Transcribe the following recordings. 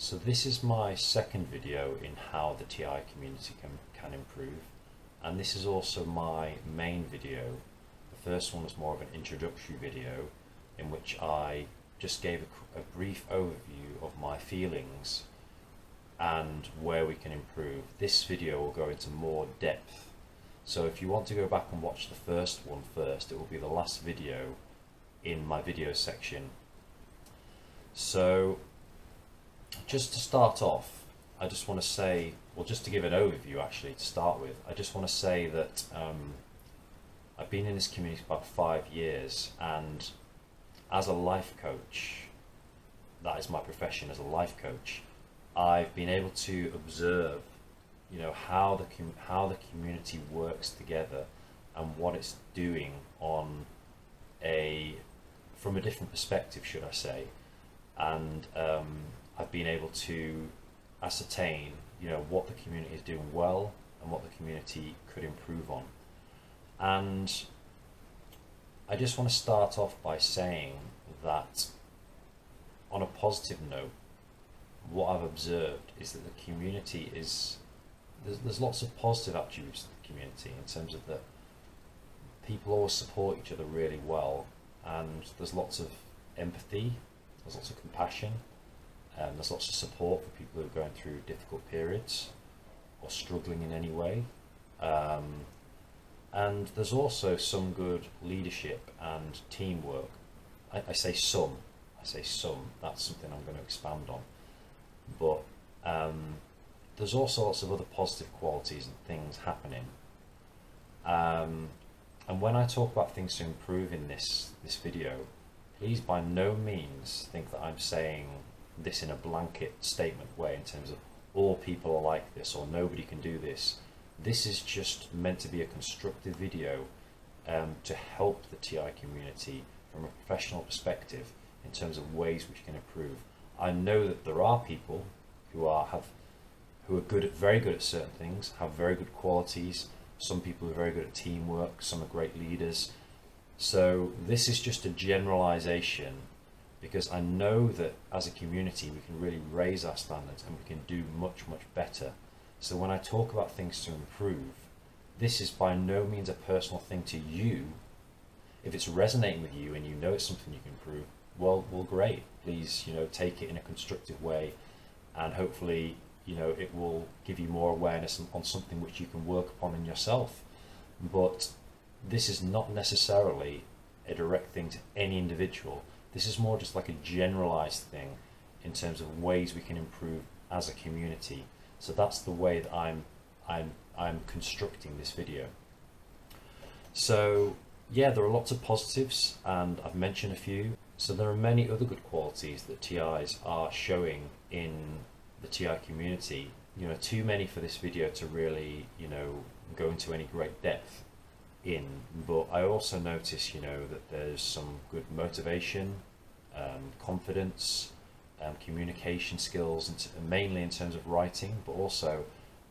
So this is my second video in how the TI community can improve, and this is also my main video. The first one was more of an introductory video in which I just gave a brief overview of my feelings and where we can improve. This video will go into more depth, so if you want to go back and watch the first one first, it will be the last video in my video section. So just to start off, I just want to say, well, just to give an overview actually to start with, I just want to say that I've been in this community for about 5 years, and as a life coach, that is my profession as a life coach, I've been able to observe, how the community works together and what it's doing from a different perspective, should I say, and I've been able to ascertain, what the community is doing well and what the community could improve on. And I just want to start off by saying that, on a positive note, what I've observed is that the community there's lots of positive attributes to the community, in terms of that people always support each other really well, and there's lots of empathy, there's lots of compassion, and there's lots of support for people who are going through difficult periods or struggling in any way. And there's also some good leadership and teamwork. I say some, that's something I'm going to expand on. But there's also lots of other positive qualities and things happening. And when I talk about things to improve in this video, please by no means think that I'm saying this in a blanket statement way, in terms of all people are like this or nobody can do this. This is just meant to be a constructive video to help the TI community from a professional perspective in terms of ways which can improve. I know that there are people who are very good at certain things, have very good qualities. Some people are very good at teamwork, some are great leaders. So this is just a generalization, because I know that as a community we can really raise our standards and we can do much, much better. So when I talk about things to improve, this is by no means a personal thing to you. If it's resonating with you and you know it's something you can improve, well great. Please, take it in a constructive way, and hopefully, it will give you more awareness on something which you can work upon in yourself. But this is not necessarily a direct thing to any individual. This is more just like a generalized thing in terms of ways we can improve as a community. So that's the way that I'm constructing this video. So yeah, there are lots of positives, and I've mentioned a few. So there are many other good qualities that TIs are showing in the TI community. Too many for this video to really, go into any great depth in. But I also notice, that there's some good motivation, confidence, communication skills, and mainly in terms of writing, but also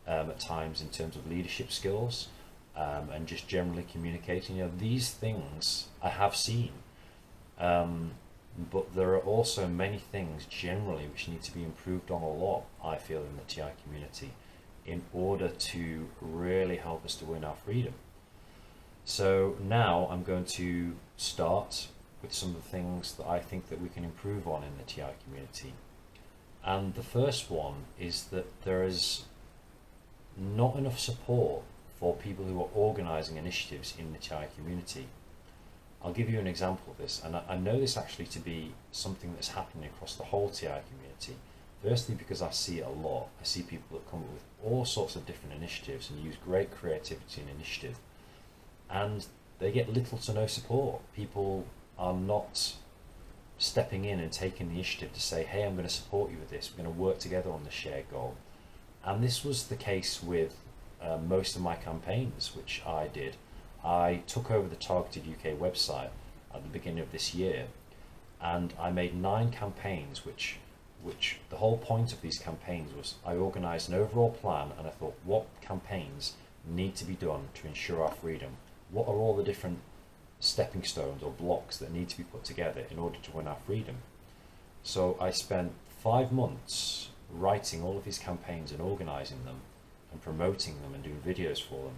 at times in terms of leadership skills, and just generally communicating. These things I have seen, but there are also many things generally which need to be improved on a lot, I feel, in the TI community, in order to really help us to win our freedom. So now I'm going to start with some of the things that I think that we can improve on in the TI community. And the first one is that there is not enough support for people who are organizing initiatives in the TI community. I'll give you an example of this, and I know this actually to be something that's happening across the whole TI community. Firstly, because I see it a lot. I see people that come up with all sorts of different initiatives and use great creativity and initiative, and they get little to no support. People are not stepping in and taking the initiative to say, hey, I'm going to support you with this, we're going to work together on the shared goal. And this was the case with most of my campaigns which I did. I took over the Targeted UK website at the beginning of this year, and I made 9 campaigns which the whole point of these campaigns was I organised an overall plan, and I thought, what campaigns need to be done to ensure our freedom? What are all the different stepping stones or blocks that need to be put together in order to win our freedom? So I spent 5 months writing all of these campaigns and organising them and promoting them and doing videos for them.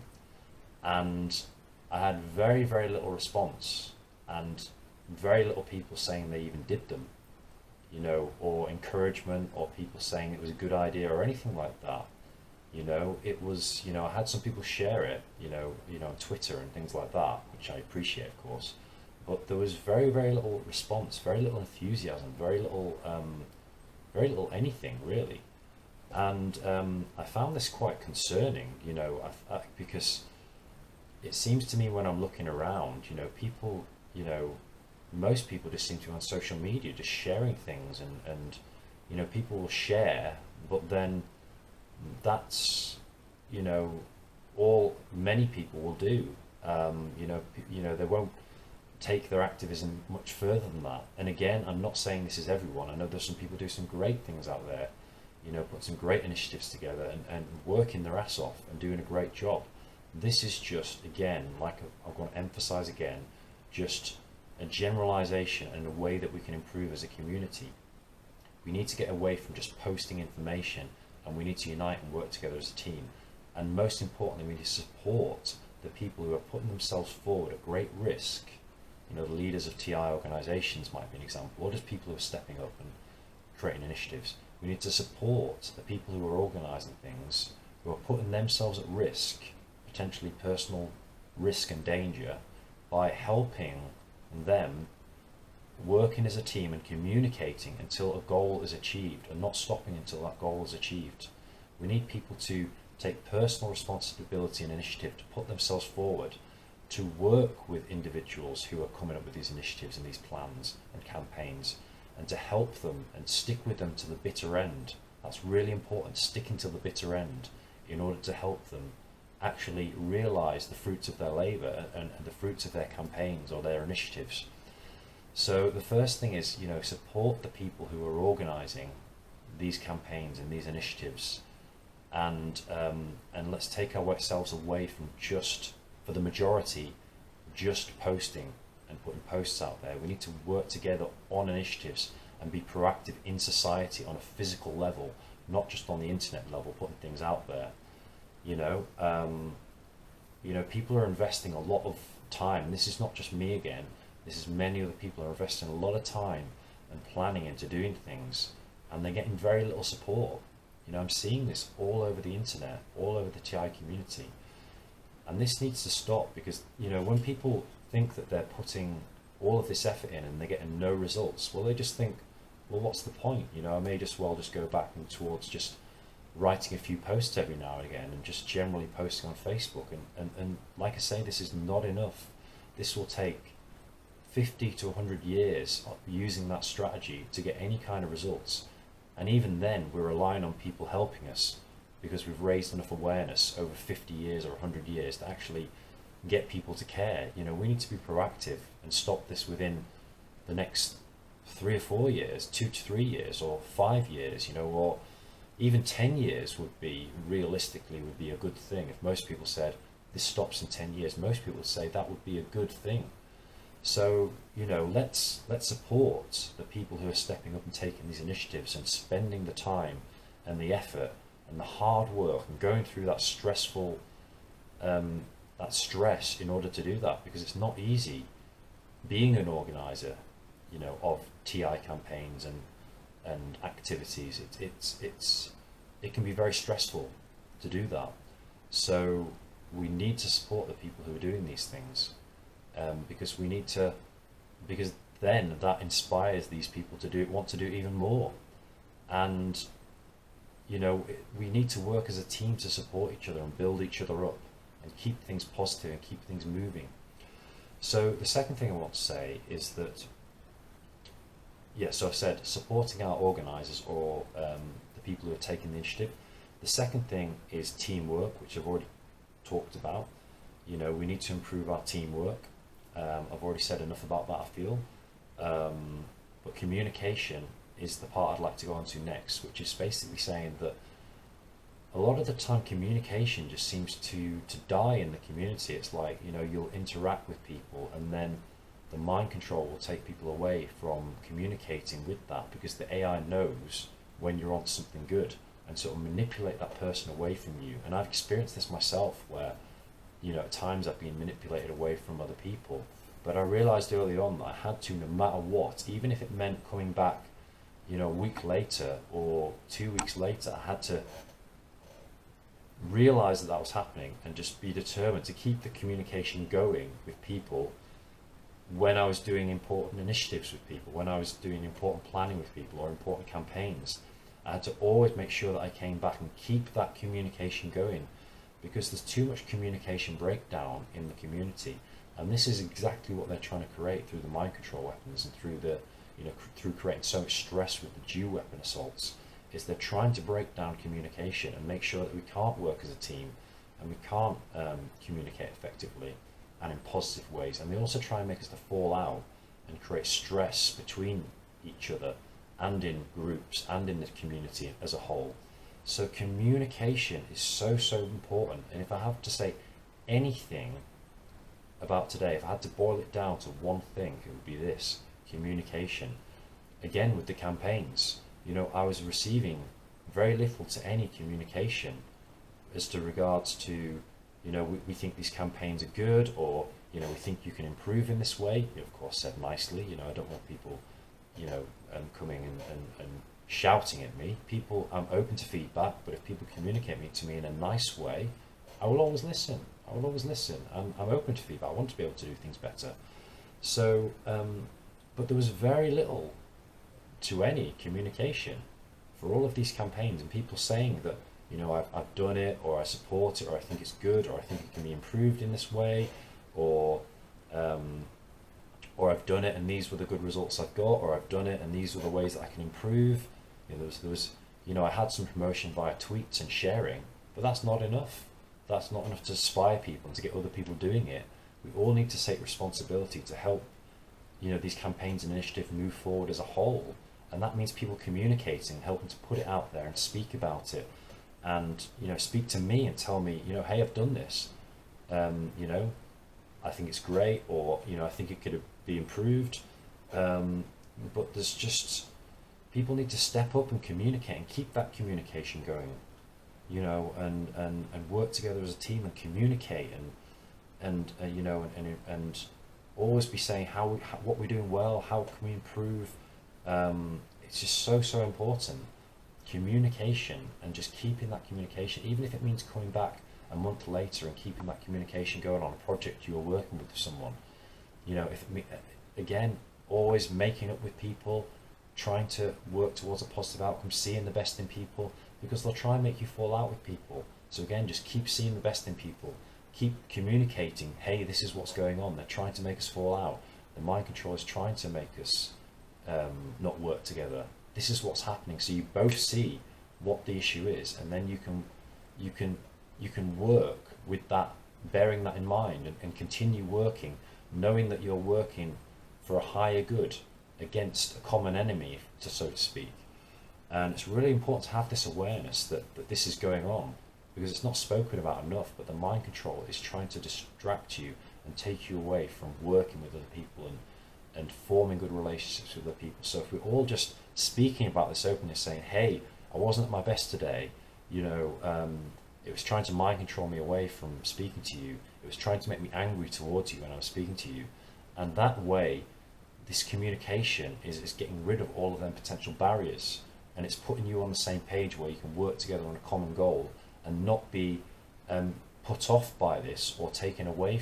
And I had very, very little response, and very little people saying they even did them, you know, or encouragement, or people saying it was a good idea or anything like that. You know, it was, you know, I had some people share it, you know, on Twitter and things like that, which I appreciate, of course. But there was very, very little response, very little enthusiasm, very little anything really. And I found this quite concerning, you know, because it seems to me when I'm looking around, you know, people, you know, most people just seem to be on social media, just sharing things, and you know, people will share, but then that's, you know, all many people will do. You know, they won't take their activism much further than that. And again, I'm not saying this is everyone. I know there's some people do some great things out there, you know, put some great initiatives together and working their ass off and doing a great job. This is just, again, like I'm going to emphasize again, just a generalization and a way that we can improve as a community. We need to get away from just posting information, and we need to unite and work together as a team. And most importantly, we need to support the people who are putting themselves forward at great risk. You know, the leaders of TI organizations might be an example, or just people who are stepping up and creating initiatives. We need to support the people who are organizing things, who are putting themselves at risk, potentially personal risk and danger, by helping them working as a team and communicating until a goal is achieved, and not stopping until that goal is achieved. We need people to take personal responsibility and initiative to put themselves forward, to work with individuals who are coming up with these initiatives and these plans and campaigns, and to help them and stick with them to the bitter end. That's really important, sticking to the bitter end, in order to help them actually realize the fruits of their labor and the fruits of their campaigns or their initiatives. So the first thing is, you know, support the people who are organizing these campaigns and these initiatives, and let's take ourselves away from just, for the majority, just posting and putting posts out there. We need to work together on initiatives and be proactive in society on a physical level, not just on the internet level, putting things out there. You know, people are investing a lot of time. This is not just me again. This is many other people are investing a lot of time and planning into doing things, and they're getting very little support. You know, I'm seeing this all over the internet, all over the TI community, and this needs to stop, because, you know, when people think that they're putting all of this effort in and they're getting no results, well, they just think, well, what's the point? You know, I may just well just go back towards just writing a few posts every now and again and just generally posting on Facebook. And like I say, this is not enough. This will take 50 to 100 years of using that strategy to get any kind of results. And even then, we're relying on people helping us, because we've raised enough awareness over 50 years or 100 years to actually get people to care. You know, we need to be proactive and stop this within the next 3 or 4 years, 2 to 3 years, or 5 years, you know, or even 10 years would be, realistically, would be a good thing. If most people said this stops in 10 years, most people would say that would be a good thing. So, you know, let's support the people who are stepping up and taking these initiatives and spending the time and the effort and the hard work and going through that stressful, that stress in order to do that, because it's not easy being an organizer, you know, of TI campaigns and activities. It can be very stressful to do that. So we need to support the people who are doing these things, because we need to, because then that inspires these people to want to do even more. And, you know, we need to work as a team to support each other and build each other up and keep things positive and keep things moving. So the second thing I want to say is that, yeah, so I've said supporting our organisers, or the people who are taking the initiative. The second thing is teamwork, which I've already talked about. You know, we need to improve our teamwork. I've already said enough about that, I feel. But communication is the part I'd like to go on to next, which is basically saying that a lot of the time communication just seems to die in the community. It's like, you know, you'll interact with people and then the mind control will take people away from communicating with that, because the AI knows when you're on something good, and sort of manipulate that person away from you. And I've experienced this myself, where, you know, at times I've been manipulated away from other people. But I realized early on that I had to, no matter what, even if it meant coming back, you know, a week later or 2 weeks later, I had to realize that that was happening and just be determined to keep the communication going with people when I was doing important initiatives with people, when I was doing important planning with people or important campaigns. I had to always make sure that I came back and keep that communication going, because there's too much communication breakdown in the community. And this is exactly what they're trying to create through the mind control weapons and through the, you know, through creating so much stress with the Jew weapon assaults, is they're trying to break down communication and make sure that we can't work as a team and we can't communicate effectively and in positive ways. And they also try and make us to fall out and create stress between each other and in groups and in the community as a whole. So communication is so, so important. And if I have to say anything about today, if I had to boil it down to one thing, it would be this: communication. Again, with the campaigns, you know, I was receiving very little to any communication as to regards to, you know, we think these campaigns are good, or, you know, we think you can improve in this way. Of course, said nicely. You know, I don't want people, you know, coming and shouting at me. People, I'm open to feedback, but if people communicate to me in a nice way, I will always listen. I will always listen. I'm open to feedback. I want to be able to do things better. So, but there was very little to any communication for all of these campaigns, and people saying that, you know, I've done it, or I support it, or I think it's good, or I think it can be improved in this way, or I've done it and these were the good results I've got, or I've done it and these were the ways that I can improve. You know, there was, you know, I had some promotion via tweets and sharing, but that's not enough. That's not enough to inspire people and to get other people doing it. We all need to take responsibility to help, you know, these campaigns and initiatives move forward as a whole. And that means people communicating, helping to put it out there and speak about it, and, you know, speak to me and tell me, you know, hey, I've done this. You know, I think it's great, or, you know, I think it could be improved. But there's just, people need to step up and communicate and keep that communication going, you know, and work together as a team and communicate and you know, and always be saying what we're doing well, how can we improve. It's just so, so important. Communication, and just keeping that communication, even if it means coming back a month later and keeping that communication going on a project you're working with someone. You know, again, always making up with people, trying to work towards a positive outcome, seeing the best in people, because they'll try and make you fall out with people. So again, just keep seeing the best in people, keep communicating, hey, this is what's going on. They're trying to make us fall out. The mind control is trying to make us not work together. This is what's happening. So you both see what the issue is, and then you can work with that, bearing that in mind, and continue working, knowing that you're working for a higher good against a common enemy, so to speak. And it's really important to have this awareness that this is going on, because it's not spoken about enough, but the mind control is trying to distract you and take you away from working with other people and forming good relationships with other people. So if we're all just speaking about this openly, saying, hey, I wasn't at my best today, you know, it was trying to mind control me away from speaking to you, it was trying to make me angry towards you when I was speaking to you, and that way this communication is getting rid of all of them potential barriers, and it's putting you on the same page where you can work together on a common goal and not be put off by this or taken away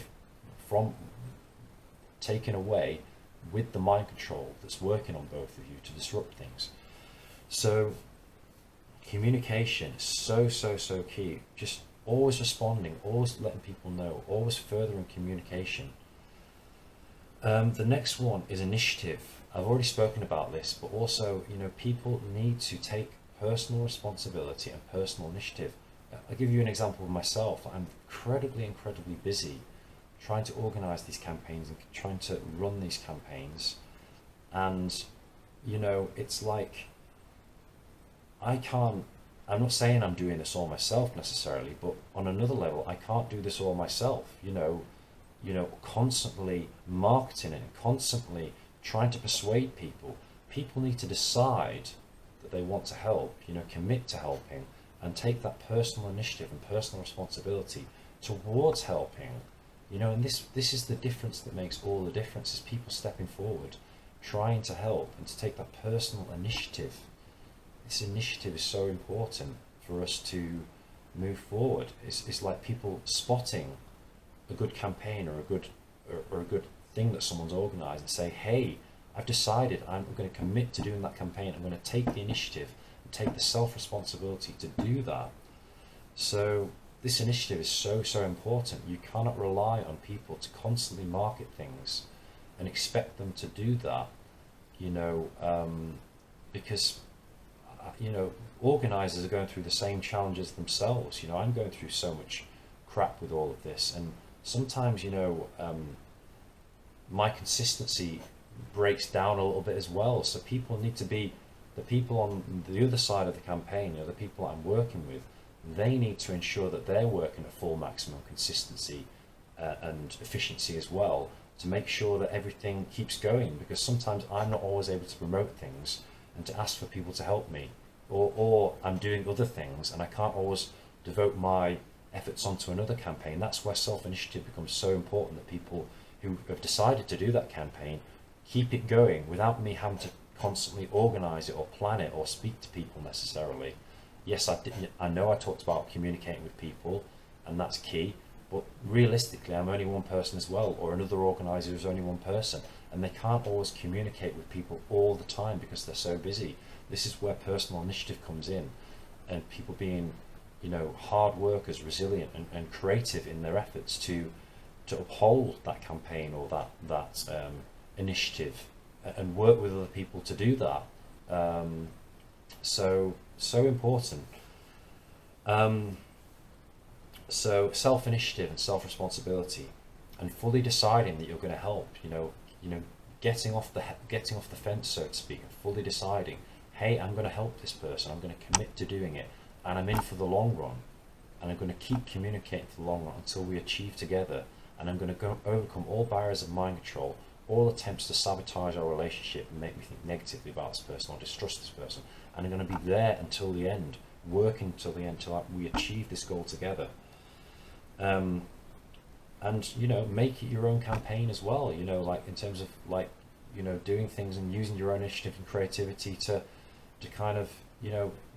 with the mind control that's working on both of you to disrupt things. So communication is so, so, so key. Just always responding, always letting people know, always furthering communication. The next one is initiative. I've already spoken about this, but also, you know, people need to take personal responsibility and personal initiative. I'll give you an example of myself. I'm incredibly busy trying to organize these campaigns and trying to run these campaigns. And, you know, it's like, I'm not saying I'm doing this all myself necessarily, but on another level, I can't do this all myself, you know, constantly marketing it, constantly trying to persuade people. People need to decide that that they want to help, commit to helping and take that personal initiative and personal responsibility towards helping, and this is the difference that makes all the difference, is people stepping forward, trying to help and to take that personal initiative. This initiative is so important for us to move forward. It's like people spotting a good campaign or a good thing that someone's organised and say, hey, I've decided I'm going to commit to doing that campaign. I'm going to take the initiative and take the self-responsibility to do that. So this initiative is so important. You cannot rely on people to constantly market things and expect them to do that, because organisers are going through the same challenges themselves. I'm going through so much crap with all of this, and sometimes my consistency breaks down a little bit as well. So people need to be, the people on the other side of the campaign, the people I'm working with, they need to ensure that they're working at full maximum consistency and efficiency as well, to make sure that everything keeps going, because sometimes I'm not always able to promote things and to ask for people to help me, or I'm doing other things and I can't always devote my efforts onto another campaign. That's where self-initiative becomes so important, that people who have decided to do that campaign keep it going without me having to constantly organise it or plan it or speak to people necessarily. Yes, I know I talked about communicating with people, and that's key, but realistically I'm only one person as well, or another organiser is only one person, and they can't always communicate with people all the time because they're so busy. This is where personal initiative comes in, and people being hard workers, resilient and creative in their efforts to uphold that campaign or that initiative, and work with other people to do that. So important. So self-initiative and self-responsibility, and fully deciding that you're going to help. Getting off the fence, so to speak, and fully deciding, hey, I'm going to help this person. I'm going to commit to doing it, and I'm in for the long run, and I'm going to keep communicating for the long run until we achieve together. And I'm going to overcome all barriers of mind control, all attempts to sabotage our relationship and make me think negatively about this person or distrust this person. And I'm going to be there until the end, working till the end, till we achieve this goal together. And make it your own campaign as well. Like in terms of doing things and using your own initiative and creativity to kind of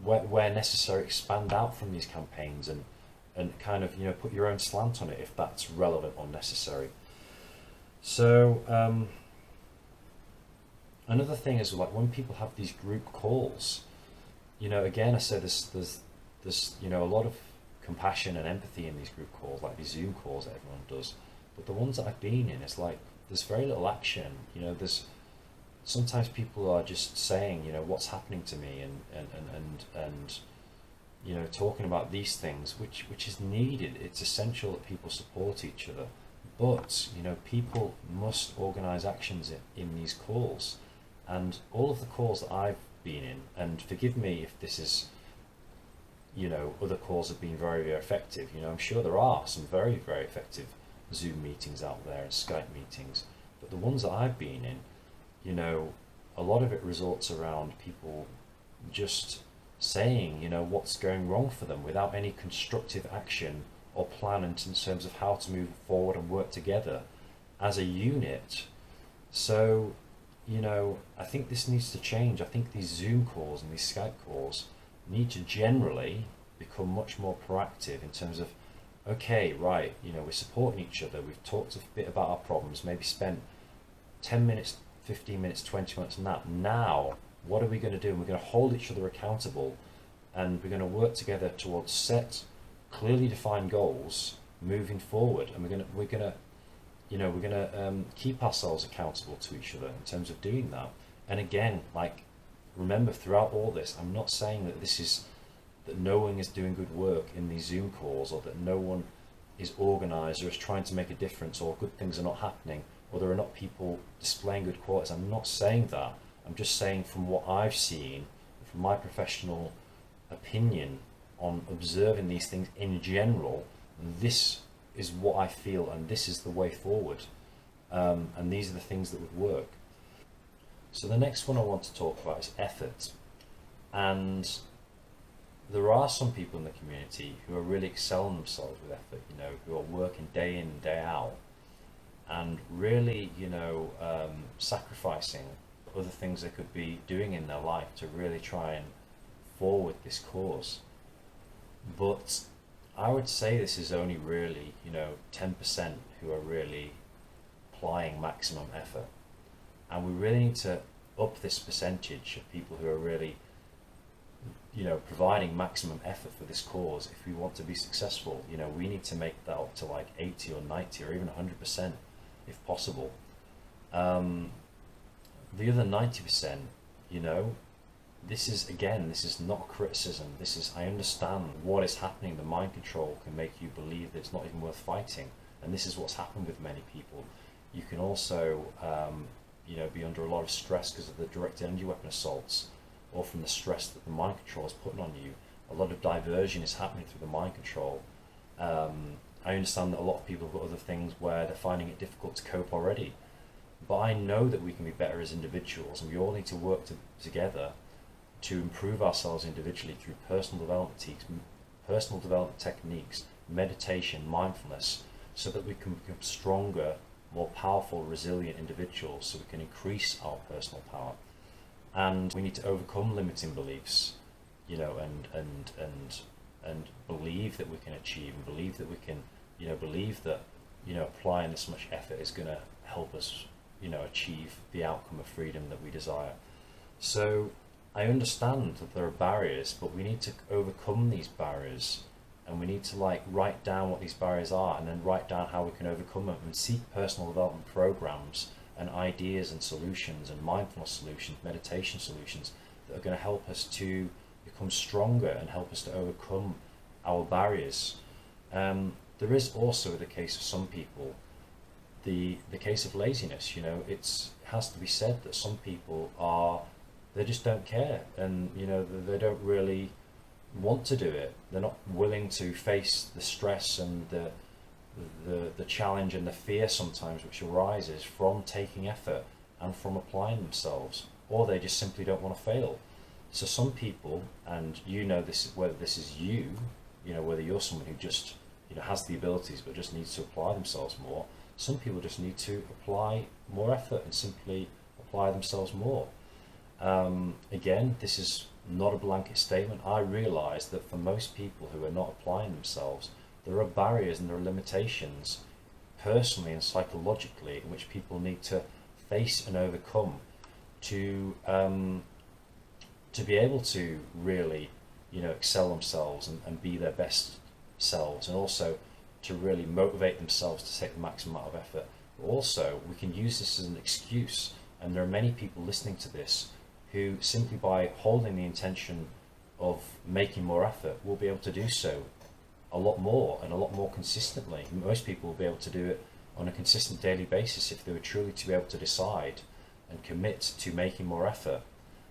where necessary, expand out from these campaigns and kind of put your own slant on it if that's relevant or necessary. So another thing is, like, when people have these group calls, again, I said there's a lot of compassion and empathy in these group calls, like these Zoom calls that everyone does, but the ones that I've been in, it's like there's very little action. There's sometimes people are just saying what's happening to me and talking about these things, which is needed. It's essential that people support each other, but people must organise actions in these calls. And all of the calls that I've been in, and forgive me if this is other calls have been very, very effective. I'm sure there are some very, very effective Zoom meetings out there and Skype meetings, but the ones that I've been in, a lot of it results around people just saying what's going wrong for them without any constructive action or plan in terms of how to move forward and work together as a unit. So I think this needs to change. I think these Zoom calls and these Skype calls need to generally become much more proactive in terms of, okay, right, we're supporting each other, we've talked a bit about our problems, maybe spent 10 minutes, 15 minutes, 20 minutes on that. Now what are we going to do? And we're going to hold each other accountable, and we're going to work together towards set, clearly defined goals moving forward. And we're going to keep ourselves accountable to each other in terms of doing that. And again, remember, throughout all this, I'm not saying that no one is doing good work in these Zoom calls, or that no one is organised or is trying to make a difference, or good things are not happening, or there are not people displaying good qualities. I'm not saying that. I'm just saying, from what I've seen, from my professional opinion on observing these things in general, this is what I feel, and this is the way forward. And these are the things that would work. So the next one I want to talk about is effort. And there are some people in the community who are really excelling themselves with effort, who are working day in, day out, and really, sacrificing other things they could be doing in their life to really try and forward this cause. But I would say this is only really, 10% who are really applying maximum effort. And we really need to up this percentage of people who are really, providing maximum effort for this cause. If we want to be successful, we need to make that up to like 80 or 90 or even 100% if possible. The other 90%, this is not criticism. I understand what is happening. The mind control can make you believe that it's not even worth fighting. And this is what's happened with many people. You can also, be under a lot of stress because of the direct energy weapon assaults, or from the stress that the mind control is putting on you. A lot of diversion is happening through the mind control. I understand that a lot of people have got other things where they're finding it difficult to cope already. But I know that we can be better as individuals, and we all need to work together to improve ourselves individually through personal development techniques, meditation, mindfulness, so that we can become stronger, more powerful, resilient individuals, so we can increase our personal power. And we need to overcome limiting beliefs, and believe that we can achieve, and believe that we can, believe that, applying this much effort is going to help us, achieve the outcome of freedom that we desire. So I understand that there are barriers, but we need to overcome these barriers, and we need to write down what these barriers are, and then write down how we can overcome them, and seek personal development programs and ideas and solutions and mindfulness solutions, meditation solutions that are going to help us to become stronger and help us to overcome our barriers. There is also the case of some people, the case of laziness. It has to be said that some people they just don't care, and they don't really want to do it. They're not willing to face the stress and the challenge and the fear sometimes which arises from taking effort and from applying themselves, or they just simply don't want to fail. So some people, and whether this is you, whether you're someone who just has the abilities but just needs to apply themselves more, some people just need to apply more effort and simply apply themselves more. Again, this is not a blanket statement. I realise that for most people who are not applying themselves, there are barriers and there are limitations personally and psychologically in which people need to face and overcome to be able to really excel themselves and be their best selves, and also to really motivate themselves to take the maximum amount of effort. But also we can use this as an excuse, and there are many people listening to this who simply by holding the intention of making more effort will be able to do so a lot more and a lot more consistently. Most people will be able to do it on a consistent daily basis if they were truly to be able to decide and commit to making more effort.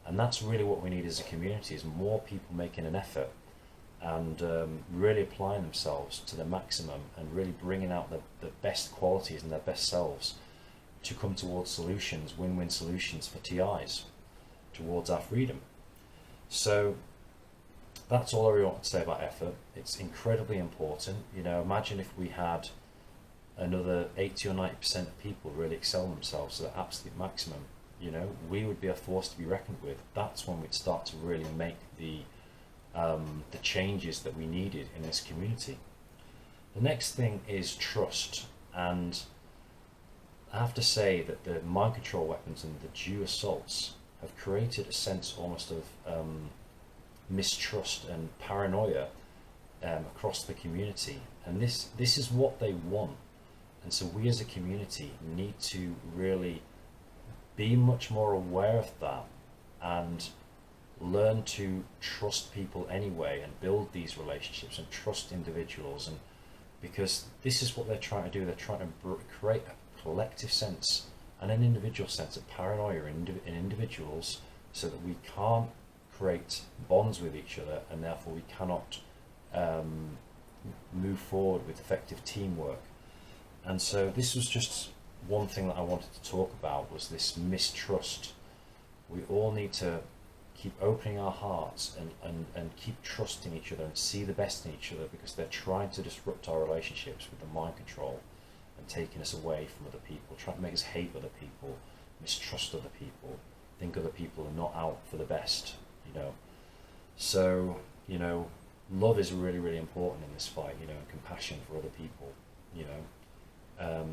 And that's really what we need as a community, is more people making an effort and really applying themselves to the maximum and really bringing out the best qualities and their best selves to come towards solutions, win-win solutions for TIs, towards our freedom. So that's all I really want to say about effort. It's incredibly important. Imagine if we had another 80 or 90% of people really excel themselves to the absolute maximum. We would be a force to be reckoned with. That's when we'd start to really make the changes that we needed in this community. The next thing is trust, and I have to say that the mind control weapons and the Jew assaults have created a sense almost of mistrust and paranoia across the community, and this is what they want. And so we as a community need to really be much more aware of that and learn to trust people anyway, and build these relationships and trust individuals, and because this is what they're trying to do. They're trying to create a collective sense and an individual sense of paranoia in individuals, so that we can't create bonds with each other, and therefore we cannot move forward with effective teamwork. And so this was just one thing that I wanted to talk about, was this mistrust. We all need to keep opening our hearts and keep trusting each other and see the best in each other, because they're trying to disrupt our relationships with the mind control and taking us away from other people, trying to make us hate other people, mistrust other people, think other people are not out for the best, you know. So, you know, love is really, really important in this fight, you know, and compassion for other people, you know.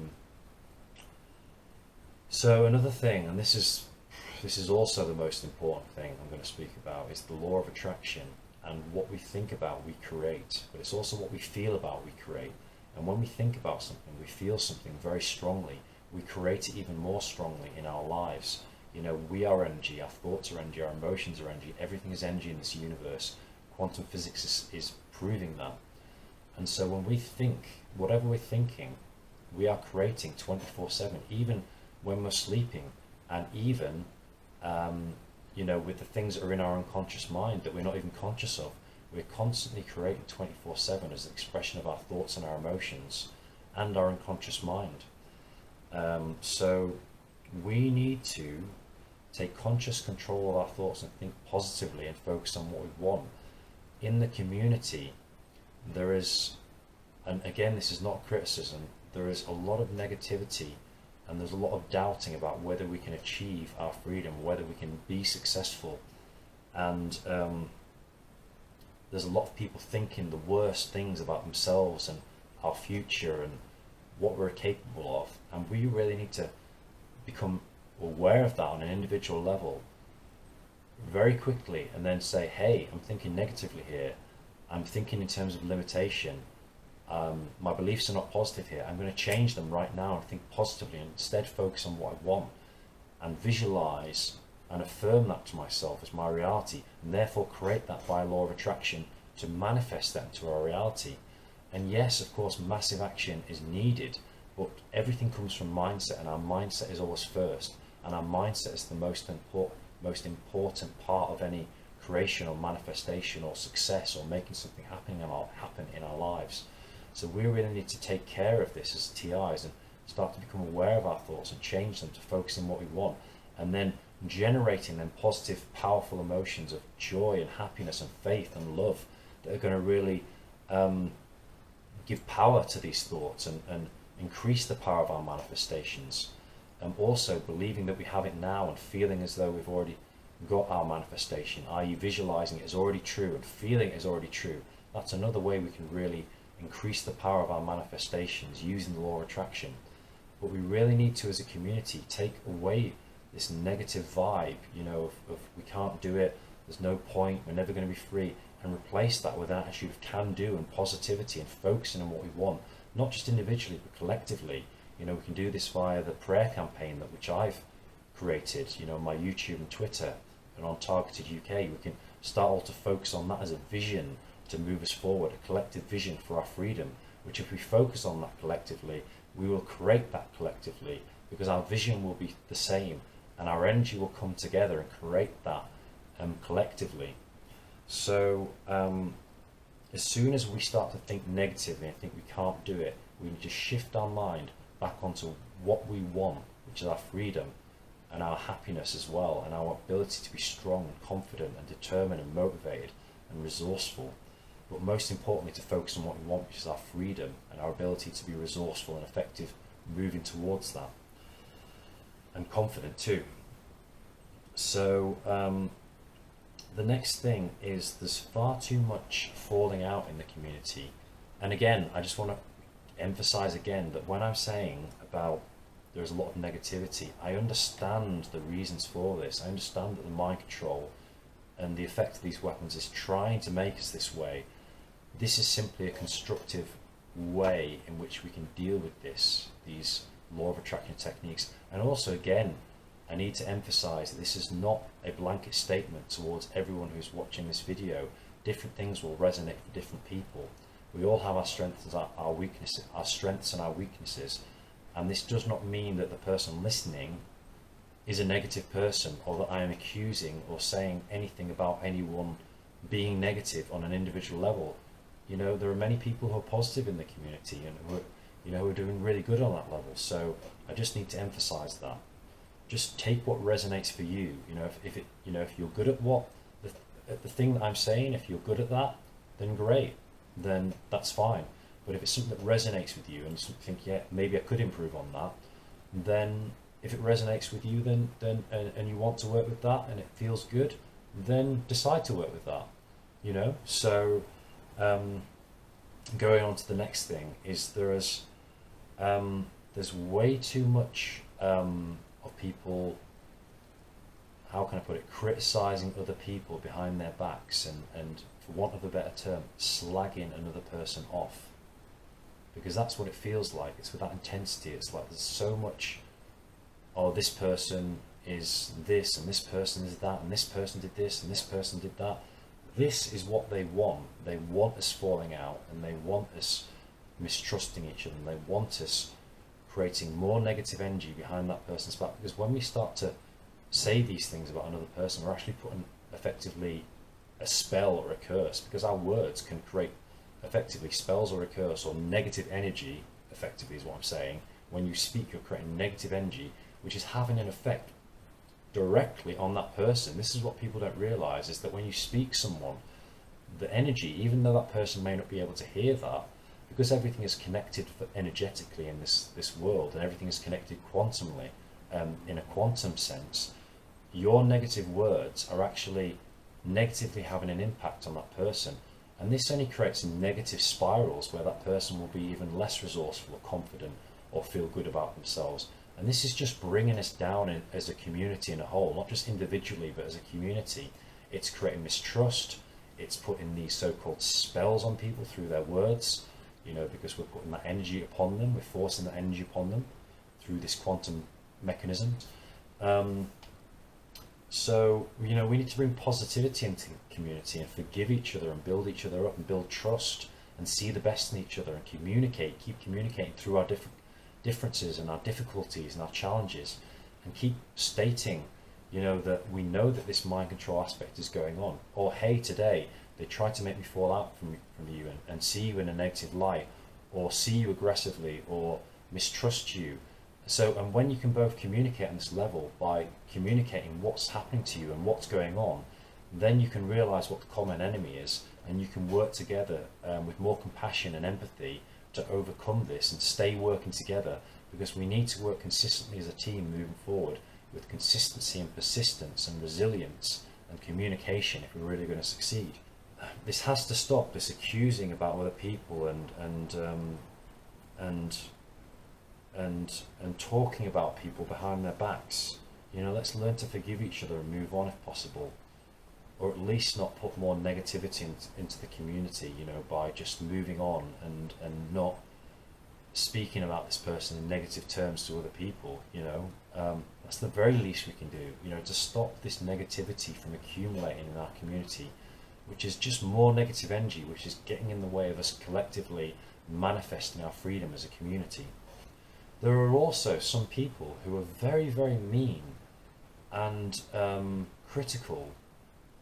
So another thing, and this is also the most important thing I'm going to speak about, is the law of attraction. And what we think about, we create, but it's also what we feel about, we create. And when we think about something, we feel something very strongly, we create it even more strongly in our lives. You know, we are energy, our thoughts are energy, our emotions are energy, everything is energy in this universe. Quantum physics is proving that. And so when we think, whatever we're thinking, we are creating 24/7, even when we're sleeping, and even, you know, with the things that are in our unconscious mind that we're not even conscious of. We're constantly creating 24/7 as an expression of our thoughts and our emotions and our unconscious mind. So we need to take conscious control of our thoughts and think positively and focus on what we want. In the community, there is, and again, this is not criticism, there is a lot of negativity and there's a lot of doubting about whether we can achieve our freedom, whether we can be successful. And there's a lot of people thinking the worst things about themselves and our future and what we're capable of. And we really need to become aware of that on an individual level very quickly, and then say, hey, I'm thinking negatively here. I'm thinking in terms of limitation. My beliefs are not positive here. I'm going to change them right now and think positively, and instead focus on what I want and visualize and affirm that to myself as my reality, and therefore create that by law of attraction to manifest that into our reality. And yes, of course, massive action is needed, but everything comes from mindset, and our mindset is always first, and our mindset is the most important part of any creation or manifestation or success or making something happen in our lives. So we really need to take care of this as TIs and start to become aware of our thoughts and change them to focus on what we want, and then generating them positive, powerful emotions of joy and happiness and faith and love that are going to really give power to these thoughts and increase the power of our manifestations. Also believing that we have it now and feeling as though we've already got our manifestation, i.e. visualizing it as already true and feeling it as already true. That's another way we can really increase the power of our manifestations using the law of attraction. But we really need to, as a community, take away this negative vibe, you know, of we can't do it, there's no point, we're never going to be free, and replace that with an attitude of can do and positivity and focusing on what we want, not just individually but collectively. You know, we can do this via the prayer campaign which I've created, you know, on my YouTube and Twitter and on Targeted UK. We can start all to focus on that as a vision to move us forward, a collective vision for our freedom, which if we focus on that collectively, we will create that collectively, because our vision will be the same and our energy will come together and create that collectively. So as soon as we start to think negatively and think we can't do it, we need to shift our mind back onto what we want, which is our freedom and our happiness as well, and our ability to be strong and confident and determined and motivated and resourceful. But most importantly, to focus on what we want, which is our freedom and our ability to be resourceful and effective moving towards that, and confident too. So the next thing is there's far too much falling out in the community. And again, I just want to emphasize again that when I'm saying about there's a lot of negativity, I understand the reasons for this. I understand that the mind control and the effect of these weapons is trying to make us this way. This is simply a constructive way in which we can deal with these law of attraction techniques. And also, again, I need to emphasize that this is not a blanket statement towards everyone who's watching this video. Different things will resonate for different people. We all have our strengths and our weaknesses, our strengths and our weaknesses. And this does not mean that the person listening is a negative person, or that I am accusing or saying anything about anyone being negative on an individual level. You know, there are many people who are positive in the community and who are, you know, who are doing really good on that level. So I just need to emphasize that. just take what resonates for you. If it, if you're good at what the thing that I'm saying, if you're good at that, then great, then that's fine. But if it's something that resonates with you and something, yeah, maybe I could improve on that, then if it resonates with you, then and you want to work with that and it feels good, then decide to work with that. So going on to the next thing is there's way too much of people, how can I put it, criticizing other people behind their backs and for want of a better term, slagging another person off. Because that's what it feels like. It's with that intensity. It's like there's so much, oh, this person is this and this person is that and this person did this and this person did that. This is what they want. They want us falling out and they want us mistrusting each other and they want us creating more negative energy behind that person's back. Because when we start to say these things about another person, we're actually putting effectively a spell or a curse, because our words can create effectively spells or a curse or negative energy, effectively is what I'm saying. When you speak, you're creating negative energy, which is having an effect directly on that person. This is what people don't realize, is that when you speak someone, the energy, even though that person may not be able to hear that, because everything is connected energetically in this world and everything is connected quantumly, in a quantum sense, your negative words are actually negatively having an impact on that person. And this only creates negative spirals where that person will be even less resourceful or confident or feel good about themselves. And this is just bringing us down as a community in a whole, not just individually, but as a community. It's creating mistrust. It's putting these so-called spells on people through their words, because we're putting that energy upon them. We're forcing that energy upon them through this quantum mechanism. So, we need to bring positivity into the community and forgive each other and build each other up and build trust and see the best in each other and keep communicating through our differences and our difficulties and our challenges, and keep stating, that we know that this mind control aspect is going on. Or, hey, today they tried to make me fall out from you and see you in a negative light, or see you aggressively, or mistrust you. So, and when you can both communicate on this level by communicating what's happening to you and what's going on, then you can realize what the common enemy is, and you can work together with more compassion and empathy to overcome this and stay working together, because we need to work consistently as a team moving forward with consistency and persistence and resilience and communication if we're really going to succeed. This has to stop, this accusing about other people and talking about people behind their backs. Let's learn to forgive each other and move on if possible, or at least not put more negativity into the community, by just moving on and not speaking about this person in negative terms to other people. That's the very least we can do, to stop this negativity from accumulating in our community, which is just more negative energy, which is getting in the way of us collectively manifesting our freedom as a community. There are also some people who are very, very mean and critical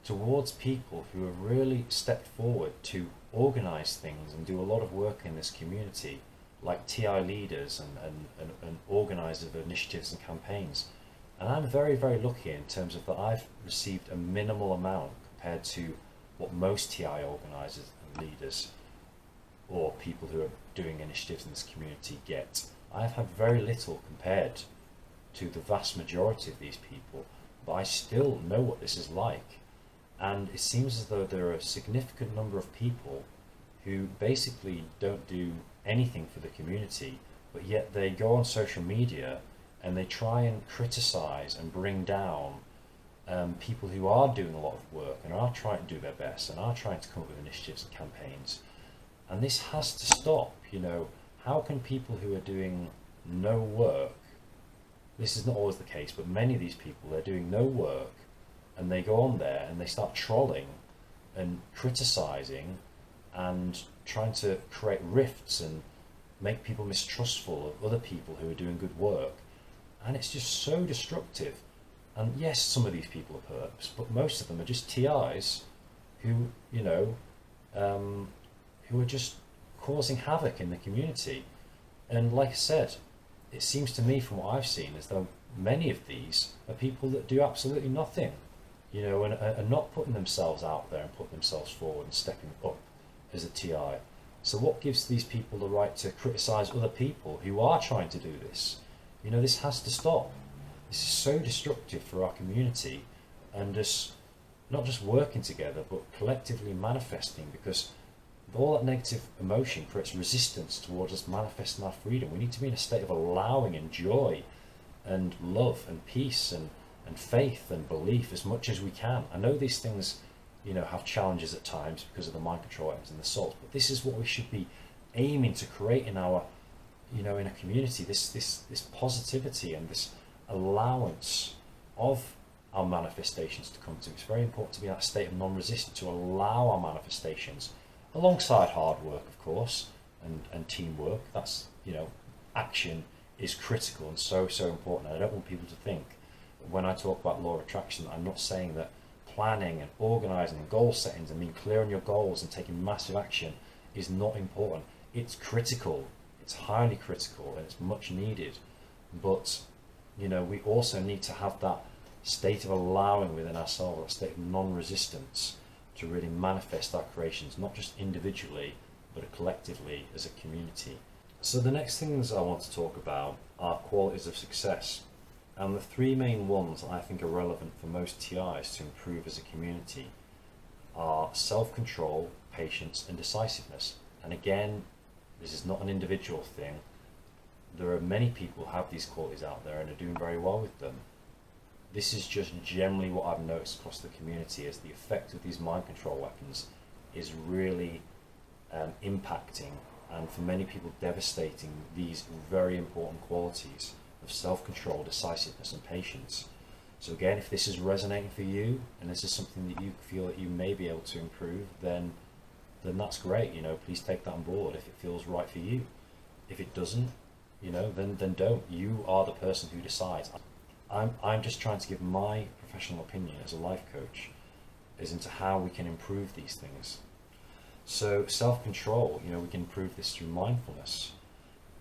towards people who have really stepped forward to organize things and do a lot of work in this community, like TI leaders and organizers of initiatives and campaigns. And I'm very, very lucky in terms of that I've received a minimal amount compared to what most TI organizers and leaders or people who are doing initiatives in this community get. I've had very little compared to the vast majority of these people, but I still know what this is like. And it seems as though there are a significant number of people who basically don't do anything for the community, but yet they go on social media and they try and criticize and bring down people who are doing a lot of work and are trying to do their best and are trying to come up with initiatives and campaigns. And this has to stop. How can people who are doing no work, this is not always the case, but many of these people, they're doing no work and they go on there and they start trolling and criticizing and trying to create rifts and make people mistrustful of other people who are doing good work. And it's just so destructive. And yes, some of these people are perps, but most of them are just TIs who, who are just causing havoc in the community. And like I said, it seems to me from what I've seen as though many of these are people that do absolutely nothing, and are not putting themselves out there and putting themselves forward and stepping up as a TI. So what gives these people the right to criticise other people who are trying to do this? This has to stop. This is so destructive for our community, and us not just working together but collectively manifesting, because all that negative emotion creates resistance towards us manifesting our freedom. We need to be in a state of allowing and joy and love and peace and faith and belief as much as we can. I know these things, have challenges at times because of the mind control items and the souls, but this is what we should be aiming to create in our, in a community, this positivity and this allowance of our manifestations to come to. It's very important to be in that state of non-resistance, to allow our manifestations, alongside hard work, of course, and teamwork. That's, action is critical and so important. And I don't want people to think that when I talk about law of attraction, I'm not saying that planning and organising and goal settings and being clear on your goals and taking massive action is not important. It's critical, it's highly critical, and it's much needed. But, we also need to have that state of allowing within ourselves, that state of non-resistance, to really manifest our creations, not just individually, but collectively as a community. So the next things I want to talk about are qualities of success. And the three main ones I think are relevant for most TIs to improve as a community are self-control, patience, and decisiveness. And again, this is not an individual thing. There are many people who have these qualities out there and are doing very well with them. This is just generally what I've noticed across the community, is the effect of these mind control weapons is really impacting, and for many people devastating, these very important qualities of self-control, decisiveness, and patience. So again, if this is resonating for you and this is something that you feel that you may be able to improve, then that's great. Please take that on board if it feels right for you. If it doesn't, then don't. You are the person who decides. I'm just trying to give my professional opinion as a life coach as into how we can improve these things. So self-control, we can improve this through mindfulness,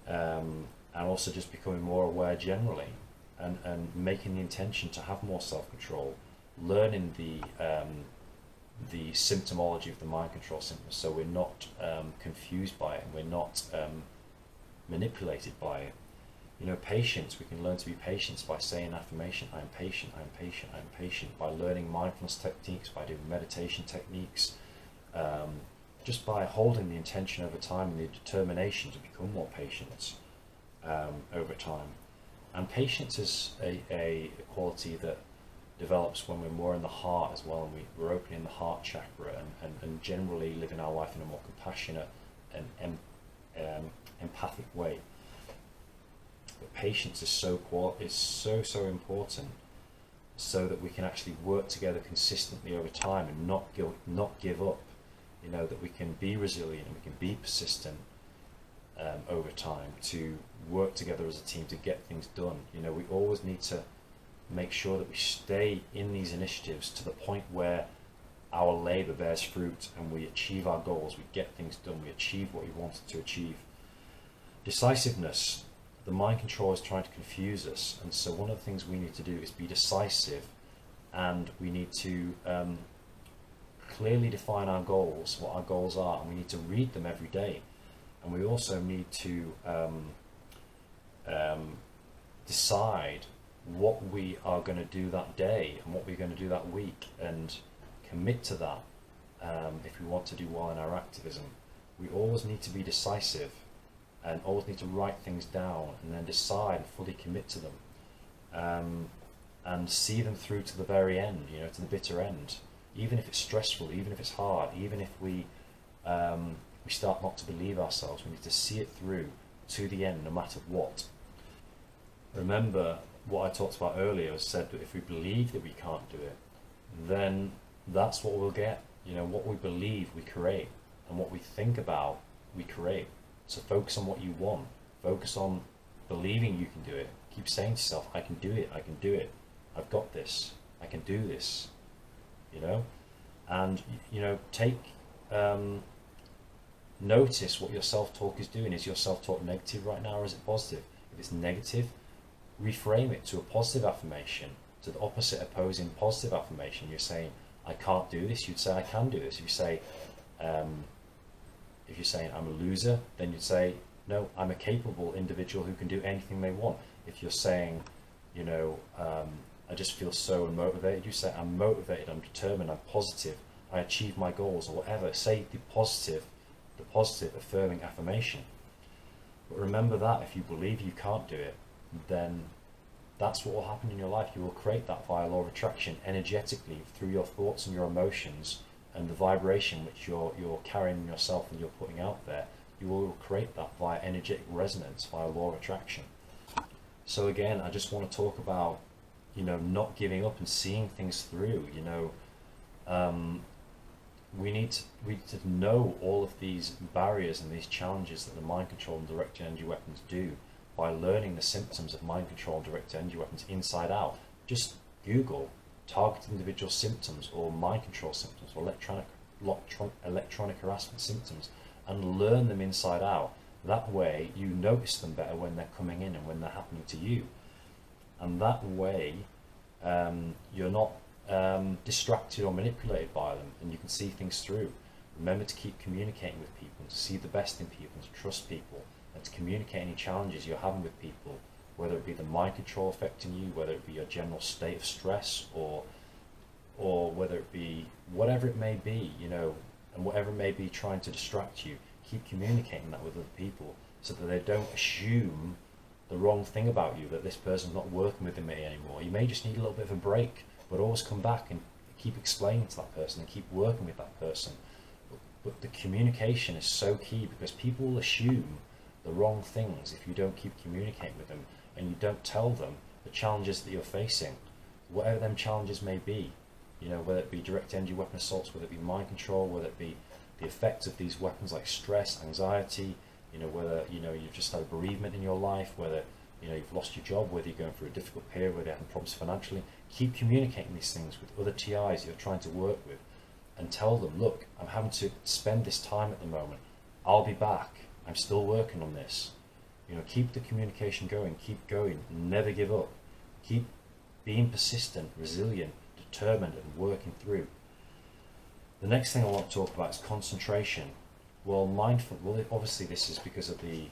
and also just becoming more aware generally, and making the intention to have more self-control, learning the symptomology of the mind control symptoms, so we're not confused by it and we're not manipulated by it. Patience, we can learn to be patient by saying affirmation, I'm patient, I'm patient, I'm patient, by learning mindfulness techniques, by doing meditation techniques, just by holding the intention over time and the determination to become more patient over time. And patience is a quality that develops when we're more in the heart as well, and we're opening the heart chakra and generally living our life in a more compassionate and empathic way. But patience is so important, so that we can actually work together consistently over time and not give up. That we can be resilient and we can be persistent over time to work together as a team to get things done. We always need to make sure that we stay in these initiatives to the point where our labour bears fruit and we achieve our goals, we get things done, we achieve what we wanted to achieve. Decisiveness. The mind control is trying to confuse us, and so one of the things we need to do is be decisive, and we need to clearly define our goals, what our goals are, and we need to read them every day. And we also need to decide what we are going to do that day and what we're going to do that week, and commit to that if we want to do well in our activism. We always need to be decisive and always need to write things down and then decide and fully commit to them, and see them through to the very end, to the bitter end. Even if it's stressful, even if it's hard, even if we start not to believe ourselves, we need to see it through to the end, no matter what. Remember what I talked about earlier. I said that if we believe that we can't do it, then that's what we'll get. What we believe, we create, and what we think about, we create. So focus on what you want. Focus on believing you can do it. Keep saying to yourself, I can do it, I can do it. I've got this, I can do this. And take notice what your self-talk is doing. Is your self-talk negative right now, or is it positive? If it's negative, reframe it to a positive affirmation, to the opposite opposing positive affirmation. You're saying, I can't do this, you'd say, I can do this. If you say, if you're saying I'm a loser, then you'd say, no, I'm a capable individual who can do anything they want. If you're saying, you know, I just feel so unmotivated, you say, I'm motivated, I'm determined, I'm positive, I achieve my goals, or whatever. Say the positive affirming affirmation. But remember that if you believe you can't do it, then that's what will happen in your life. You will create that via law of attraction energetically through your thoughts and your emotions and the vibration which you're carrying in yourself and you're putting out there. You will create that via energetic resonance, via law of attraction. So again, I just want to talk about, you know, not giving up and seeing things through. You know, we need to know all of these barriers and these challenges that the mind control and direct energy weapons do by learning the symptoms of mind control and direct energy weapons inside out. Just Google targeted individual symptoms or mind control symptoms or electronic harassment symptoms and learn them inside out. That way you notice them better when they're coming in and when they're happening to you. And that way you're not distracted or manipulated by them, and you can see things through. Remember to keep communicating with people, to see the best in people, and to trust people, and to communicate any challenges you're having with people, whether it be the mind control affecting you, whether it be your general state of stress, or whether it be whatever it may be, you know, and whatever may be trying to distract you. Keep communicating that with other people so that they don't assume the wrong thing about you, that this person's not working with me anymore. You may just need a little bit of a break, but always come back and keep explaining to that person and keep working with that person. But the communication is so key, because people will assume the wrong things if you don't keep communicating with them and you don't tell them the challenges that you're facing, whatever them challenges may be. You know, whether it be direct energy weapon assaults, whether it be mind control, whether it be the effects of these weapons like stress, anxiety, you know, whether, you know, you've just had a bereavement in your life, whether, you know, you've lost your job, whether you're going through a difficult period, whether you're having problems financially. Keep communicating these things with other TIs you're trying to work with, and tell them, look, I'm having to spend this time at the moment. I'll be back. I'm still working on this. You know, keep the communication going, keep going, never give up. Keep being persistent, resilient, determined, and working through. The next thing I want to talk about is concentration. Well, obviously this is because of the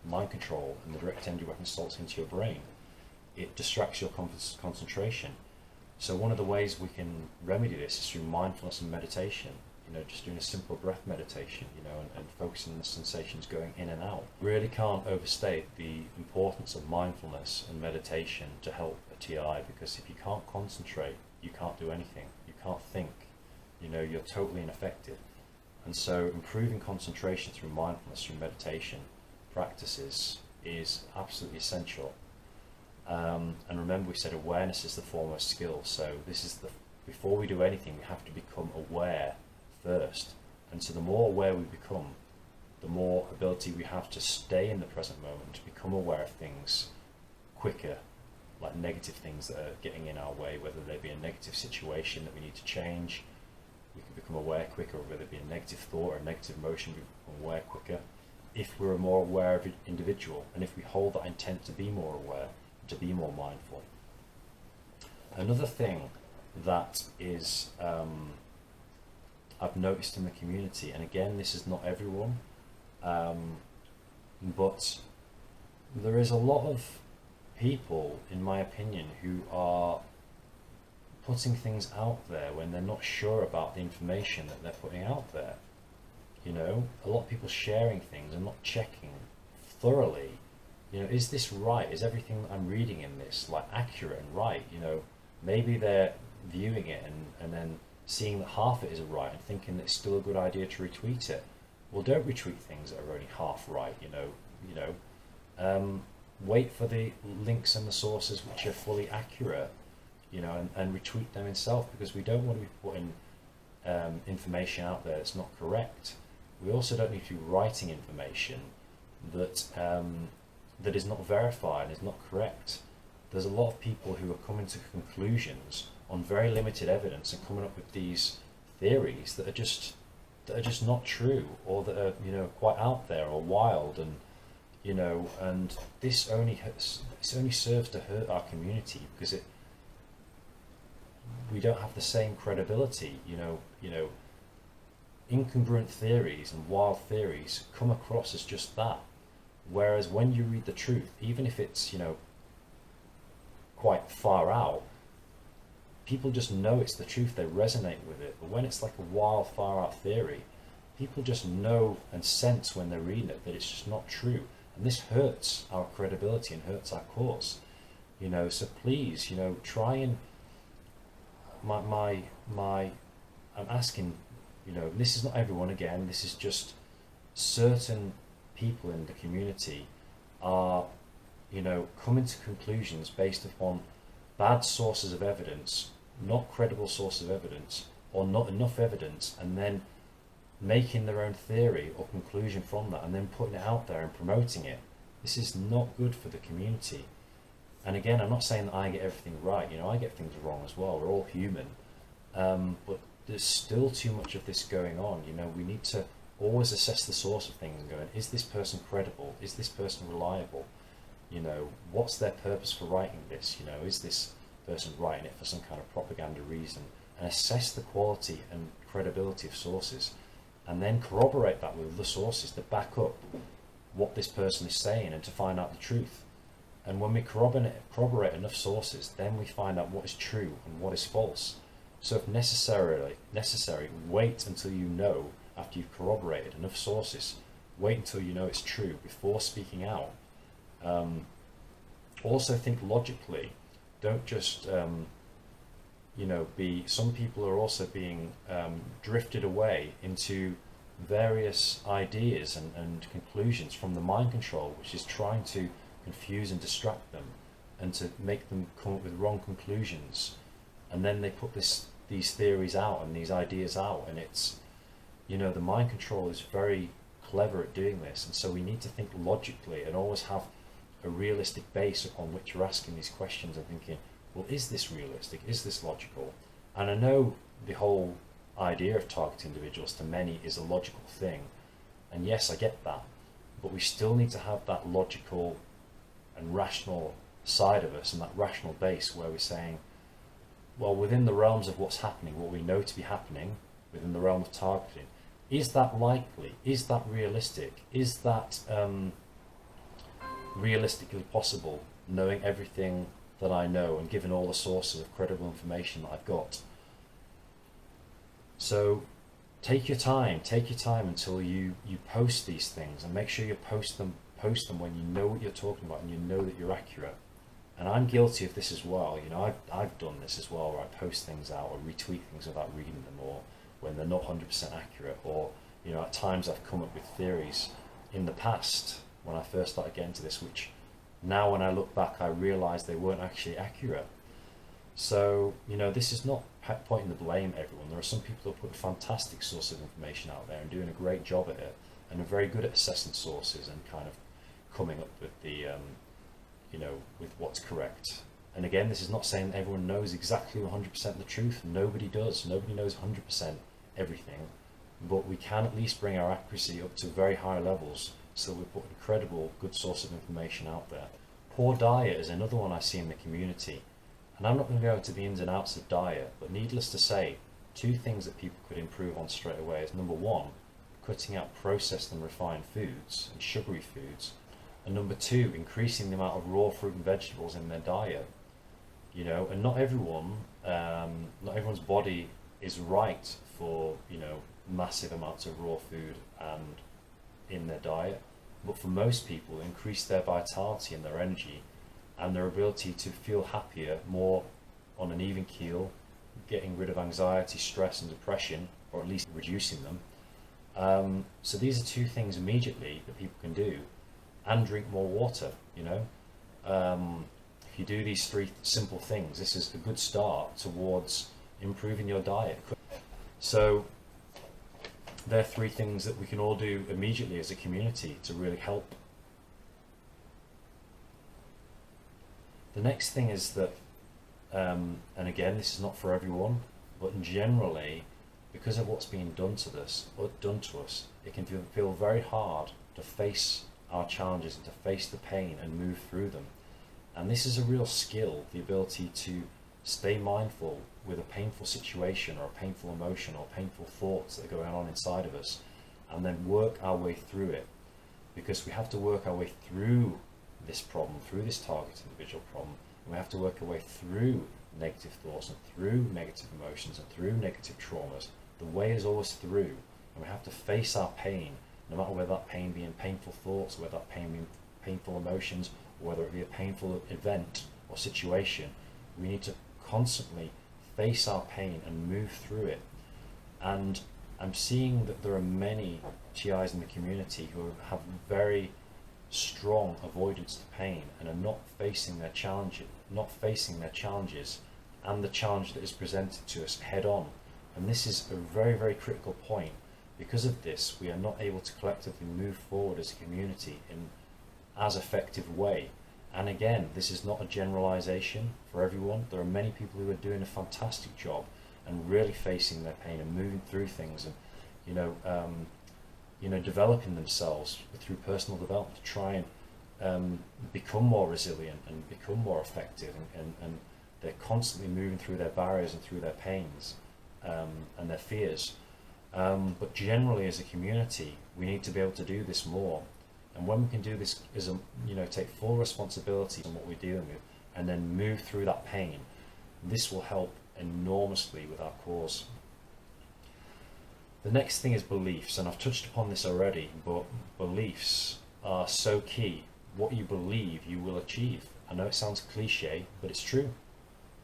mind control and the direct energy weapon assaults into your brain. It distracts your concentration. So one of the ways we can remedy this is through mindfulness and meditation. You know, just doing a simple breath meditation, you know, and focusing on the sensations going in and out. Really can't overstate the importance of mindfulness and meditation to help a TI, because if you can't concentrate, you can't do anything. You can't think. You know, you're totally ineffective. And so improving concentration through mindfulness, through meditation practices is absolutely essential. And remember, we said awareness is the foremost skill. So this is before we do anything, we have to become aware first. And so the more aware we become, the more ability we have to stay in the present moment, to become aware of things quicker, like negative things that are getting in our way, whether they be a negative situation that we need to change, we can become aware quicker, or whether it be a negative thought or a negative emotion, we become aware quicker. If we're a more aware of an individual, and if we hold that intent to be more aware, to be more mindful. Another thing that is I've noticed in the community, and again, this is not everyone, but there is a lot of people, in my opinion, who are putting things out there when they're not sure about the information that they're putting out there. You know, a lot of people sharing things and not checking thoroughly, you know, is this right? Is everything that I'm reading in this like accurate and right? You know, maybe they're viewing it and then seeing that half it isn't right and thinking that it's still a good idea to retweet it. Well, don't retweet things that are only half right, you know. Wait for the links and the sources which are fully accurate, you know, and retweet them itself, because we don't want to be putting information out there that's not correct. We also don't need to be writing information that that is not verified, is not correct. There's a lot of people who are coming to conclusions on very limited evidence and coming up with these theories that are just not true, or that are, you know, quite out there or wild. And and this only serves to hurt our community, because we don't have the same credibility. Incongruent theories and wild theories come across as just that, whereas when you read the truth, even if it's quite far out, people just know it's the truth, they resonate with it. But when it's like a wild, far out theory, people just know and sense when they're reading it that it's just not true. And this hurts our credibility and hurts our cause. So please, try and I'm asking, this is not everyone again, this is just certain people in the community are, coming to conclusions based upon bad sources of evidence, not credible sources of evidence, or not enough evidence, and then making their own theory or conclusion from that, and then putting it out there and promoting it. This is not good for the community. And again, I'm not saying that I get everything right. I get things wrong as well. We're all human. But there's still too much of this going on. We need to always assess the source of things and go, is this person credible? Is this person reliable? What's their purpose for writing this? Is this person writing it for some kind of propaganda reason? And assess the quality and credibility of sources, and then corroborate that with the sources to back up what this person is saying and to find out the truth. And when we corroborate enough sources, then we find out what is true and what is false. So if necessary, wait until after you've corroborated enough sources, wait until you know it's true before speaking out. Also think logically. Don't just, some people are also being drifted away into various ideas and conclusions from the mind control, which is trying to confuse and distract them and to make them come up with wrong conclusions. And then they put these theories out and these ideas out, and it's, the mind control is very clever at doing this. And so we need to think logically and always have a realistic base upon which you're asking these questions and thinking, well, is this realistic? Is this logical? And I know the whole idea of targeting individuals to many is a logical thing. And yes, I get that. But we still need to have that logical and rational side of us and that rational base where we're saying, well, within the realms of what's happening, what we know to be happening, within the realm of targeting, is that likely? Is that realistic? Is that realistically possible, knowing everything that I know and given all the sources of credible information that I've got? So take your time until you post these things, and make sure you post them when you know what you're talking about and you know that you're accurate. And I'm guilty of this as well. I've done this as well, where I post things out or retweet things without reading them, or when they're not 100% accurate, or at times I've come up with theories in the past when I first started getting into this, which now when I look back I realise they weren't actually accurate. So this is not pointing the blame at everyone. There are some people who are putting fantastic sources of information out there and doing a great job at it, and are very good at assessing sources and kind of coming up with the with what's correct. And again, this is not saying that everyone knows exactly 100% the truth. Nobody does. Nobody knows 100% everything, but we can at least bring our accuracy up to very high levels, so we put a credible, good source of information out there. Poor diet is another one I see in the community, and I'm not going to go into the ins and outs of diet, but needless to say, two things that people could improve on straight away is, number one, cutting out processed and refined foods and sugary foods, and number two, increasing the amount of raw fruit and vegetables in their diet. And not everyone's body is right for massive amounts of raw food and in their diet, but for most people, increase their vitality and their energy and their ability to feel happier, more on an even keel, getting rid of anxiety, stress and depression, or at least reducing them. So these are two things immediately that people can do. And drink more water. If you do these three simple things, this is a good start towards improving your diet. So there are three things that we can all do immediately as a community to really help. The next thing is that, and again, this is not for everyone, but generally, because of what's being done to us, it can feel very hard to face our challenges and to face the pain and move through them. And this is a real skill, the ability to stay mindful with a painful situation or a painful emotion or painful thoughts that are going on inside of us, and then work our way through it. Because we have to work our way through this problem, through this target individual problem, and we have to work our way through negative thoughts and through negative emotions and through negative traumas. The way is always through, and we have to face our pain, no matter whether that pain be in painful thoughts, whether that pain be in painful emotions, or whether it be a painful event or situation. We need to constantly face our pain and move through it. And I'm seeing that there are many TIs in the community who have very strong avoidance to pain and are not facing their challenges and the challenge that is presented to us head on. And this is a very, very critical point. Because of this, we are not able to collectively move forward as a community in as effective way. And again, this is not a generalization for everyone. There are many people who are doing a fantastic job and really facing their pain and moving through things, and developing themselves through personal development to try and become more resilient and become more effective, and they're constantly moving through their barriers and through their pains and their fears. But generally, as a community, we need to be able to do this more. And when we can do this, take full responsibility on what we're dealing with, and then move through that pain, this will help enormously with our cause. The next thing is beliefs, and I've touched upon this already, but beliefs are so key. What you believe, you will achieve. I know it sounds cliche, but it's true.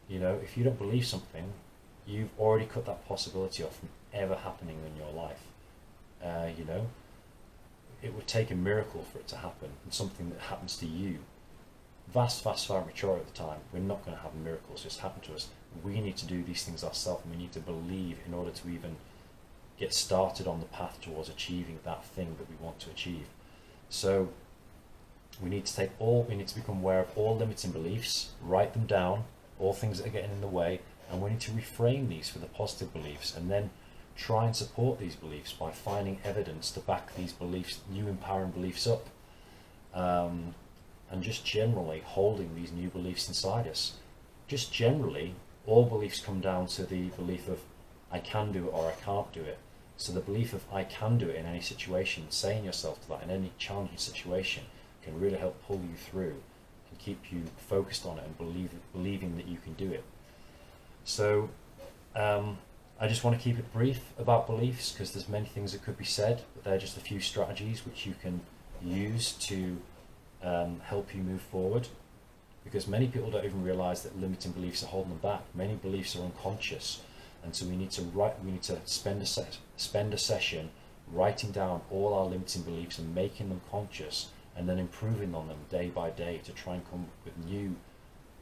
If you don't believe something, you've already cut that possibility off from ever happening in your life. It would take a miracle for it to happen, and something that happens to you. Vast majority of the time, we're not going to have miracles just happen to us. We need to do these things ourselves, and we need to believe in order to even get started on the path towards achieving that thing that we want to achieve. So we need to become aware of all limiting beliefs, write them down, all things that are getting in the way, and we need to reframe these for the positive beliefs, and then try and support these beliefs by finding evidence to back these beliefs, new empowering beliefs up, and just generally holding these new beliefs inside us. Just generally, all beliefs come down to the belief of I can do it or I can't do it. So the belief of I can do it in any situation, saying yourself to that in any challenging situation, can really help pull you through and keep you focused on it and believing that you can do it. So I just want to keep it brief about beliefs, because there's many things that could be said, but they're just a few strategies which you can use to help you move forward, because many people don't even realize that limiting beliefs are holding them back. Many beliefs are unconscious, and so we need to spend a session writing down all our limiting beliefs and making them conscious, and then improving on them day by day to try and come up with new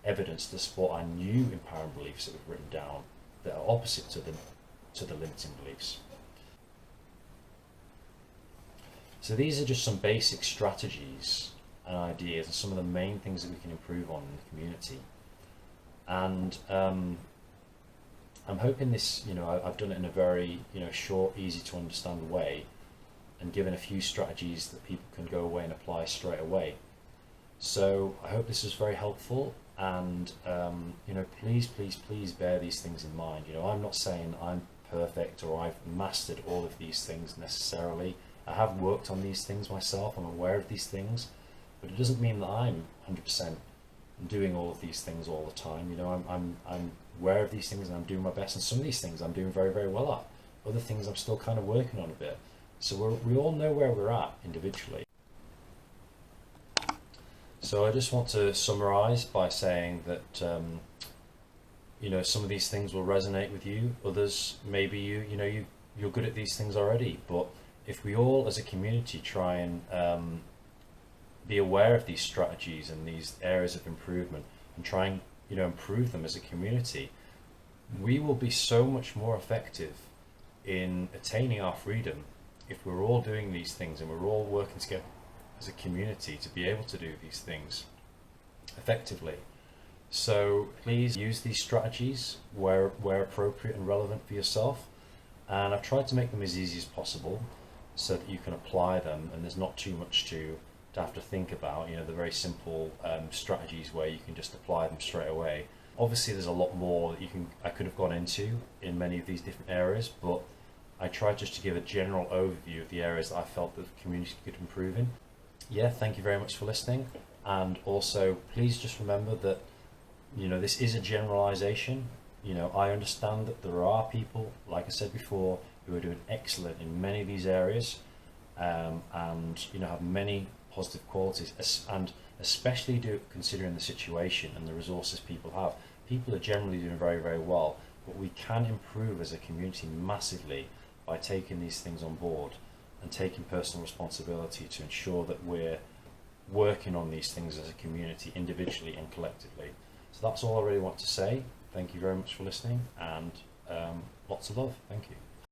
evidence to support our new empowering beliefs that we've written down that are opposite to the limiting beliefs. So these are just some basic strategies and ideas, and some of the main things that we can improve on in the community. And I'm hoping this, I've done it in a very, short, easy to understand way, and given a few strategies that people can go away and apply straight away. So I hope this was very helpful, and please bear these things in mind. I'm not saying I'm perfect or I've mastered all of these things necessarily. I have worked on these things myself, I'm aware of these things, but it doesn't mean that I'm 100% doing all of these things all the time. I'm aware of these things and I'm doing my best, and some of these things I'm doing very, very well at. Other things I'm still kind of working on a bit. So we all know where we're at individually. So I just want to summarize by saying that some of these things will resonate with you. Others, maybe you're good at these things already. But if we all as a community try and be aware of these strategies and these areas of improvement and try and improve them as a community, we will be so much more effective in attaining our freedom if we're all doing these things and we're all working together as a community to be able to do these things effectively. So please use these strategies where appropriate and relevant for yourself, and I've tried to make them as easy as possible so that you can apply them and there's not too much to to have to think about, you know, the very simple strategies where you can just apply them straight away. Obviously, there's a lot more that I could have gone into in many of these different areas, but I tried just to give a general overview of the areas that I felt that the community could improve in. Yeah, thank you very much for listening, and also please just remember that, you know, this is a generalization. You know, I understand that there are people, like I said before, who are doing excellent in many of these areas, and you know, have many positive qualities, and especially considering the situation and the resources people have. People are generally doing very, very well, but we can improve as a community massively by taking these things on board and taking personal responsibility to ensure that we're working on these things as a community, individually and collectively. So that's all I really want to say. Thank you very much for listening, and lots of love. Thank you.